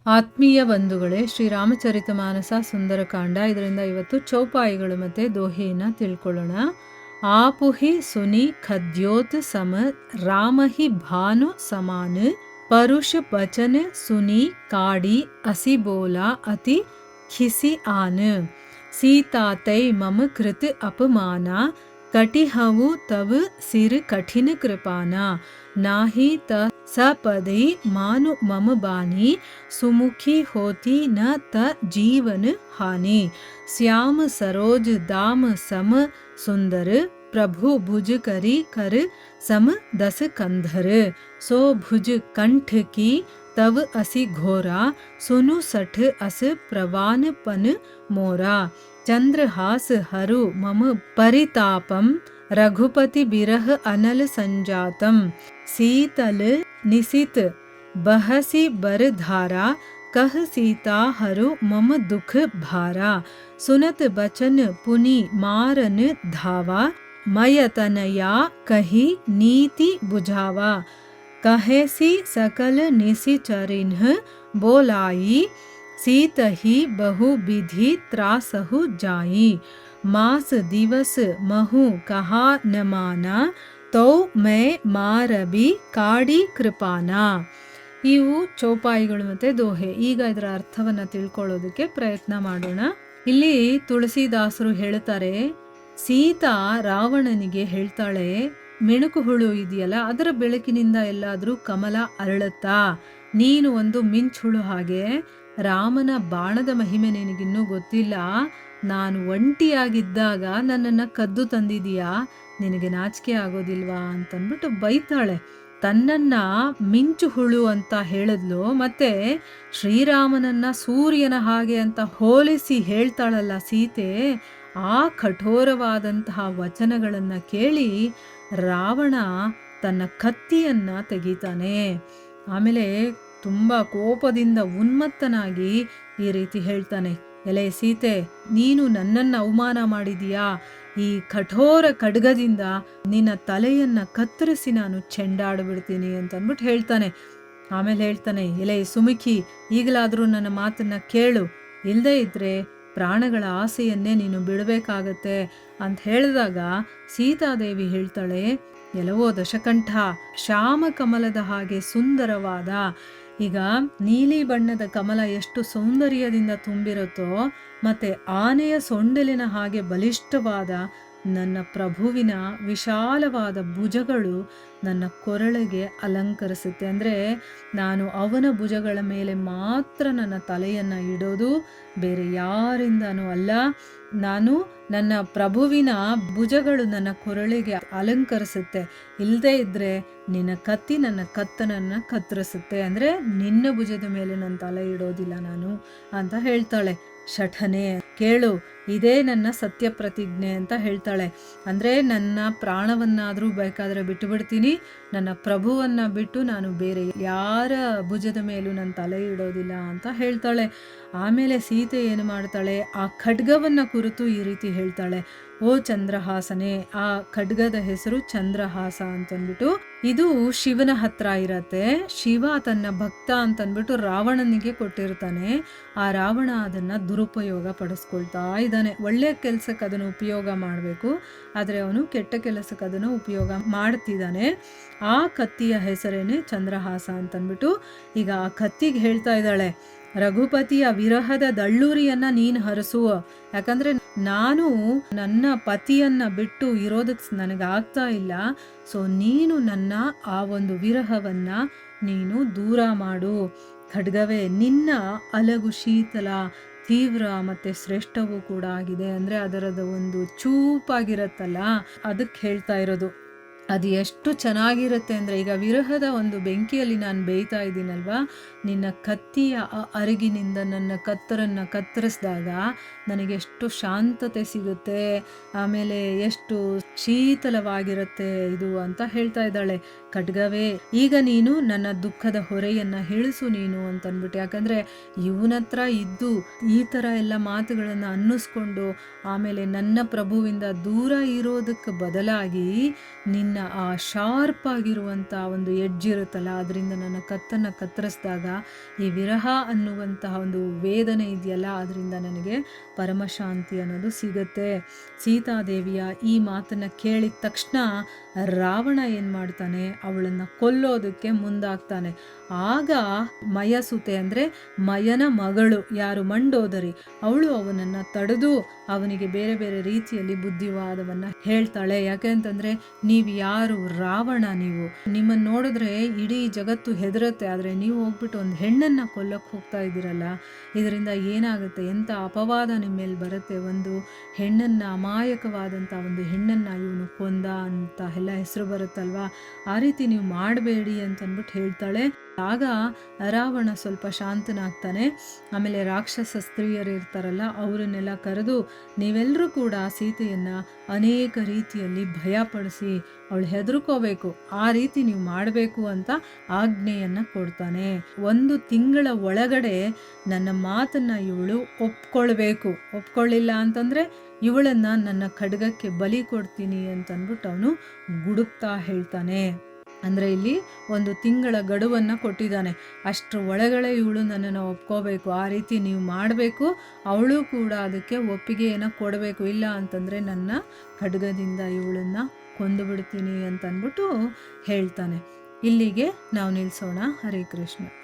ಆತ್ಮೀಯ ಬಂಧುಗಳೇ, ಶ್ರೀರಾಮಚರಿತಮಾನಸ ಸುಂದರಕಾಂಡ, ಇದರಿಂದ ಇವತ್ತು ಚೌಪಾಯಿಗಳು ಮತ್ತು ದೋಹೆಯನ್ನು ತಿಳ್ಕೊಳ್ಳೋಣ. ಆಪುಹಿ ಸುನಿ ಖದ್ಯೋತ್ ಸಮ ರಾಮಹಿ ಭಾನು ಸಮಾನ್ ಪರುಷ ಬಚನ ಸುನಿ ಕಾಡಿ ಅಸಿ ಬೋಲಾ ಅತಿ ಖಿಸಿ ಆನ್ ಸೀತಾತೈ ಮಮ ಕೃತ ಅಪಮಾನ ಕಟಿಹವು ತವ ಸಿರ್ ಕಠಿನ ಕೃಪಾನ ನಾಹಿ ತ ಸಪದಿ ಮಾನು ಮಮ ಬಾನಿ सुमुखी होती न त जीवन हानि श्याम सरोज दाम सम सुंदर प्रभु भुज करी कर सम दस कंधर सो भुज कंठ की तव असि घोरा सुनु सठ अस प्रवान पन मोरा चंद्रहास हरु मम परितापम रघुपति बिरह अनल संजातम शीतल निशित बहसी बर धारा कह सीता हरु मम दुख भारा सुनत बचन पुनि मारन धावा मयतनया कही नीति बुझावा कहेसी सकल निशिचरिन्ह बोलाई सीतहि बहु विधि त्रासहु जाई मास दिवस महु कहा न माना तो मैं मारबी काड़ी कृपाना. ಇವು ಚೌಪಾಯಿಗಳು ಮತ್ತು ದೋಹೆ. ಈಗ ಇದರ ಅರ್ಥವನ್ನು ತಿಳ್ಕೊಳ್ಳೋದಕ್ಕೆ ಪ್ರಯತ್ನ ಮಾಡೋಣ. ಇಲ್ಲಿ ತುಳಸಿದಾಸರು ಹೇಳ್ತಾರೆ, ಸೀತಾ ರಾವಣನಿಗೆ ಹೇಳ್ತಾಳೆ, ಮೆಣುಕು ಹುಳು ಇದೆಯಲ್ಲ ಅದರ ಬೆಳಕಿನಿಂದ ಎಲ್ಲಾದರೂ ಕಮಲ ಅರಳುತ್ತಾ, ನೀನು ಒಂದು ಮಿಂಚುಳು ಹಾಗೆ, ರಾಮನ ಬಾಣದ ಮಹಿಮೆ ನಿನಗಿನ್ನೂ ಗೊತ್ತಿಲ್ಲ, ನಾನು ಒಂಟಿಯಾಗಿದ್ದಾಗ ನನ್ನನ್ನು ಕದ್ದು ತಂದಿದೀಯಾ, ನಿನಗೆ ನಾಚಿಕೆ ಆಗೋದಿಲ್ವಾ ಅಂತಂದ್ಬಿಟ್ಟು ಬೈತಾಳೆ. ತನ್ನನ್ನ ಮಿಂಚು ಹುಳು ಅಂತ ಹೇಳಿದ್ಲು, ಮತ್ತೆ ಶ್ರೀರಾಮನನ್ನ ಸೂರ್ಯನ ಹಾಗೆ ಅಂತ ಹೋಲಿಸಿ ಹೇಳ್ತಾಳಲ್ಲ ಸೀತೆ. ಆ ಕಠೋರವಾದಂತಹ ವಚನಗಳನ್ನ ಕೇಳಿ ರಾವಣ ತನ್ನ ಕತ್ತಿಯನ್ನ ತೆಗಿತಾನೆ. ಆಮೇಲೆ ತುಂಬಾ ಕೋಪದಿಂದ ಉನ್ಮತ್ತನಾಗಿ ಈ ರೀತಿ ಹೇಳ್ತಾನೆ, ಎಲೆ ಸೀತೆ, ನೀನು ನನ್ನನ್ನು ಅವಮಾನ ಮಾಡಿದೀಯಾ, ಈ ಕಠೋರ ಖಡ್ಗದಿಂದ ನಿನ್ನ ತಲೆಯನ್ನ ಕತ್ತರಿಸಿ ನಾನು ಚೆಂಡಾಡ್ಬಿಡ್ತೀನಿ ಅಂತ ಅಂದ್ಬಿಟ್ಟು ಹೇಳ್ತಾನೆ. ಆಮೇಲೆ ಹೇಳ್ತಾನೆ, ಎಲೆ ಸುಮುಖಿ, ಈಗಲಾದರೂ ನನ್ನ ಮಾತನ್ನ ಕೇಳು, ಇಲ್ಲದೇ ಇದ್ರೆ ಪ್ರಾಣಗಳ ಆಸೆಯನ್ನೇ ನೀನು ಬಿಡಬೇಕಾಗತ್ತೆ ಅಂತ ಹೇಳಿದಾಗ ಸೀತಾದೇವಿ ಹೇಳ್ತಾಳೆ, ಎಲ್ಲವೋ ದಶಕಂಠ, ಶ್ಯಾಮ ಕಮಲದ ಹಾಗೆ ಸುಂದರವಾದ, ಈಗ ನೀಲಿ ಬಣ್ಣದ ಕಮಲ ಎಷ್ಟು ಸೌಂದರ್ಯದಿಂದ ತುಂಬಿರುತ್ತೋ, ಮತ್ತೆ ಆನೆಯ ಸೊಂಡಿಲಿನ ಹಾಗೆ ಬಲಿಷ್ಠವಾದ ನನ್ನ ಪ್ರಭುವಿನ ವಿಶಾಲವಾದ ಭುಜಗಳು ನನ್ನ ಕೊರಳಿಗೆ ಅಲಂಕರಿಸುತ್ತೆ. ಅಂದರೆ ನಾನು ಅವನ ಭುಜಗಳ ಮೇಲೆ ಮಾತ್ರ ನನ್ನ ತಲೆಯನ್ನು ಇಡೋದು, ಬೇರೆ ಯಾರಿಂದನೂ ಅಲ್ಲ. ನಾನು ನನ್ನ ಪ್ರಭುವಿನ ಭುಜಗಳು ನನ್ನ ಕೊರಳಿಗೆ ಅಲಂಕರಿಸುತ್ತೆ, ಇಲ್ಲದೇ ಇದ್ರೆ ನಿನ್ನ ಕತ್ತಿ ನನ್ನ ಕತ್ತನನ್ನು ಕತ್ತರಿಸುತ್ತೆ, ಅಂದರೆ ನಿನ್ನ ಭುಜದ ಮೇಲೆ ನನ್ನ ತಲೆ ಇಡೋದಿಲ್ಲ ನಾನು ಅಂತ ಹೇಳ್ತಾಳೆ. ಶಠನೆ, ಕೇಳು, ಇದೇ ನನ್ನ ಸತ್ಯ ಪ್ರತಿಜ್ಞೆ ಅಂತ ಹೇಳ್ತಾಳೆ. ಅಂದರೆ ನನ್ನ ಪ್ರಾಣವನ್ನಾದರೂ ಬೇಕಾದರೆ ಬಿಟ್ಟು ಬಿಡ್ತೀನಿ, ನನ್ನ ಪ್ರಭುವನ್ನ ಬಿಟ್ಟು ನಾನು ಬೇರೆ ಯಾರ ಭುಜದ ಮೇಲೂ ನನ್ನ ತಲೆ ಇಡೋದಿಲ್ಲ ಅಂತ ಹೇಳ್ತಾಳೆ. ಆಮೇಲೆ ಸೀತೆ ಏನು ಮಾಡ್ತಾಳೆ, ಆ ಖಡ್ಗವನ್ನ ಕುರಿತು ಈ ರೀತಿ ಹೇಳ್ತಾಳೆ, ಓ ಚಂದ್ರಹಾಸನೆ, ಆ ಖಡ್ಗದ ಹೆಸರು ಚಂದ್ರಹಾಸ ಅಂತಂದ್ಬಿಟ್ಟು, ಇದು ಶಿವನ ಹತ್ರ ಇರತ್ತೆ. ಶಿವ ತನ್ನ ಭಕ್ತ ಅಂತಂದ್ಬಿಟ್ಟು ರಾವಣನಿಗೆ ಕೊಟ್ಟಿರ್ತಾನೆ. ಆ ರಾವಣ ಅದನ್ನ ದುರುಪಯೋಗ ಪಡಿಸ್ಕೊಳ್ತಾ ಇದ್ದಾನೆ. ಒಳ್ಳೆ ಕೆಲಸಕ್ಕೆ ಅದನ್ನು ಉಪಯೋಗ ಮಾಡಬೇಕು, ಆದರೆ ಅವನು ಕೆಟ್ಟ ಕೆಲಸಕ್ಕೆ ಅದನ್ನು ಉಪಯೋಗ ಮಾಡ್ತಿದ್ದಾನೆ. ಆ ಕತ್ತಿಯ ಹೆಸರೇನೆ ಚಂದ್ರಹಾಸ ಅಂತಂದ್ಬಿಟ್ಟು ಈಗ ಆ ಕತ್ತಿಗೆ ಹೇಳ್ತಾ ಇದ್ದಾಳೆ, ರಘುಪತಿಯ ವಿರಹದ ದಳ್ಳೂರಿಯನ್ನ ನೀನು ಹರಸುವ, ಯಾಕಂದ್ರೆ ನಾನು ನನ್ನ ಪತಿಯನ್ನ ಬಿಟ್ಟು ಇರೋದಕ್ಕೆ ನನಗಾಗ್ತಾ ಇಲ್ಲ. ಸೊ ನೀನು ನನ್ನ ಆ ಒಂದು ವಿರಹವನ್ನ ನೀನು ದೂರ ಮಾಡು. ಖಡ್ಗವೇ, ನಿನ್ನ ಅಲಗು ಶೀತಲ, ತೀವ್ರ ಮತ್ತೆ ಶ್ರೇಷ್ಠವೂ ಕೂಡ ಆಗಿದೆ. ಅಂದ್ರೆ ಅದರದ ಒಂದು ಚೂಪಾಗಿರತ್ತಲ್ಲ, ಅದಕ್ಕೆ ಹೇಳ್ತಾ ಇರೋದು. ಅದು ಎಷ್ಟು ಚೆನ್ನಾಗಿರುತ್ತೆ ಅಂದರೆ, ಈಗ ವಿರಹದ ಒಂದು ಬೆಂಕಿಯಲ್ಲಿ ನಾನು ಬೇಯ್ತಾ ಇದ್ದೀನಲ್ವಾ, ನಿನ್ನ ಕತ್ತಿಯ ಅರಿಗಿನಿಂದ ನನ್ನ ಕತ್ತರನ್ನು ಕತ್ತರಿಸಿದಾಗ ನನಗೆ ಎಷ್ಟು ಶಾಂತತೆ ಸಿಗುತ್ತೆ, ಆಮೇಲೆ ಎಷ್ಟು ಶೀತಲವಾಗಿರುತ್ತೆ ಇದು ಅಂತ ಹೇಳ್ತಾ ಇದ್ದಾಳೆ. ಖಡ್ಗವೇ, ಈಗ ನೀನು ನನ್ನ ದುಃಖದ ಹೊರೆಯನ್ನು ಇಳಿಸು ನೀನು ಅಂತಂದ್ಬಿಟ್ಟು. ಯಾಕಂದರೆ ಇವನತ್ರ ಇದ್ದು ಈ ಥರ ಎಲ್ಲ ಮಾತುಗಳನ್ನು ಅನ್ನಿಸ್ಕೊಂಡು ಆಮೇಲೆ ನನ್ನ ಪ್ರಭುವಿಂದ ದೂರ ಇರೋದಕ್ಕೆ ಬದಲಾಗಿ ನಿನ್ನ ಬಿಲ್ಲಿನ ಆ ಶಾರ್ಪ್ ಆಗಿರುವಂಥ ಒಂದು ಎಡ್ಜ್ ಇರುತ್ತಲ್ಲ, ಅದರಿಂದ ನನ್ನ ಕತ್ತನ್ನು ಕತ್ತರಿಸಿದಾಗ ಈ ವಿರಹ ಅನ್ನುವಂತಹ ಒಂದು ವೇದನೆ ಇದೆಯಲ್ಲ, ಅದರಿಂದ ನನಗೆ ಪರಮಶಾಂತಿ ಅನ್ನೋದು ಸಿಗುತ್ತೆ. ಸೀತಾದೇವಿಯ ಈ ಮಾತನ್ನು ಕೇಳಿದ ತಕ್ಷಣ ರಾವಣ ಏನು ಮಾಡ್ತಾನೆ, ಅವಳನ್ನು ಕೊಲ್ಲೋದಕ್ಕೆ ಮುಂದಾಗ್ತಾನೆ. ಆಗ ಮಯಸುತೆ ಅಂದರೆ ಮಯನ ಮಗಳು, ಯಾರು ಮಂಡೋದರಿ, ಅವಳು ಅವನನ್ನು ತಡೆದು ಅವನಿಗೆ ಬೇರೆ ಬೇರೆ ರೀತಿಯಲ್ಲಿ ಬುದ್ಧಿವಾದವನ್ನು ಹೇಳ್ತಾಳೆ. ಯಾಕೆ ಅಂತಂದರೆ, ನೀವು ಯಾರು? ರಾವಣ. ನೀವು, ನಿಮ್ಮನ್ನು ನೋಡಿದ್ರೆ ಇಡೀ ಜಗತ್ತು ಹೆದರುತ್ತೆ, ಆದರೆ ನೀವು ಹೋಗ್ಬಿಟ್ಟು ಒಂದು ಹೆಣ್ಣನ್ನು ಕೊಲ್ಲಕ್ಕೆ ಹೋಗ್ತಾ ಇದ್ದೀರಲ್ಲ, ಇದರಿಂದ ಏನಾಗುತ್ತೆ, ಎಂಥ ಅಪವಾದ ನಿಮ್ಮ ಮೇಲೆ ಬರುತ್ತೆ. ಒಂದು ಹೆಣ್ಣನ್ನು, ಅಮಾಯಕವಾದಂಥ ಒಂದು ಹೆಣ್ಣನ್ನು ಇವನು ಕೊಂದ ಅಂತ ಎಲ್ಲ ಹೆಸರು ಬರುತ್ತಲ್ವ, ಆ ರೀತಿ ನೀವು ಮಾಡಬೇಡಿ ಅಂತಂದ್ಬಿಟ್ಟು ಹೇಳ್ತಾಳೆ. ಆಗ ರಾವಣ ಸ್ವಲ್ಪ ಶಾಂತನಾಗ್ತಾನೆ. ಆಮೇಲೆ ರಾಕ್ಷಸ ಸ್ತ್ರೀಯರು ಇರ್ತಾರಲ್ಲ, ಅವರನ್ನೆಲ್ಲ ಕರೆದು, ನೀವೆಲ್ಲರೂ ಕೂಡ ಸೀತೆಯನ್ನು ಅನೇಕ ರೀತಿಯಲ್ಲಿ ಭಯಪಡಿಸಿ ಅವಳು ಹೆದರ್ಕೋಬೇಕು, ಆ ರೀತಿ ನೀವು ಮಾಡಬೇಕು ಅಂತ ಆಜ್ಞೆಯನ್ನು ಕೊಡ್ತಾನೆ. 1 ತಿಂಗಳ ಒಳಗಡೆ ನನ್ನ ಮಾತನ್ನು ಇವಳು ಒಪ್ಕೊಳ್ಳಿಲ್ಲ ಅಂತಂದರೆ ಇವಳನ್ನು ನನ್ನ ಖಡ್ಗಕ್ಕೆ ಬಲಿ ಕೊಡ್ತೀನಿ ಅಂತಂದ್ಬಿಟ್ಟು ಅವನು ಗುಡುಕ್ತಾ ಹೇಳ್ತಾನೆ. ಅಂದರೆ ಇಲ್ಲಿ 1 ತಿಂಗಳ ಗಡುವನ್ನು ಕೊಟ್ಟಿದ್ದಾನೆ. ಅಷ್ಟರ ಒಳಗಡೆ ಇವಳು ನನ್ನನ್ನು ಒಪ್ಕೋಬೇಕು, ಆ ರೀತಿ ನೀವು ಮಾಡಬೇಕು, ಅವಳು ಕೂಡ ಅದಕ್ಕೆ ಒಪ್ಪಿಗೆಯನ್ನು ಕೊಡಬೇಕು, ಇಲ್ಲ ಅಂತಂದರೆ ನನ್ನ ಖಡ್ಗದಿಂದ ಇವಳನ್ನು ಕೊಂದು ಬಿಡ್ತೀನಿ ಅಂತಂದ್ಬಿಟ್ಟು ಹೇಳ್ತಾನೆ. ಇಲ್ಲಿಗೆ ನಾವು ನಿಲ್ಲಿಸೋಣ. ಹರೇ ಕೃಷ್ಣ.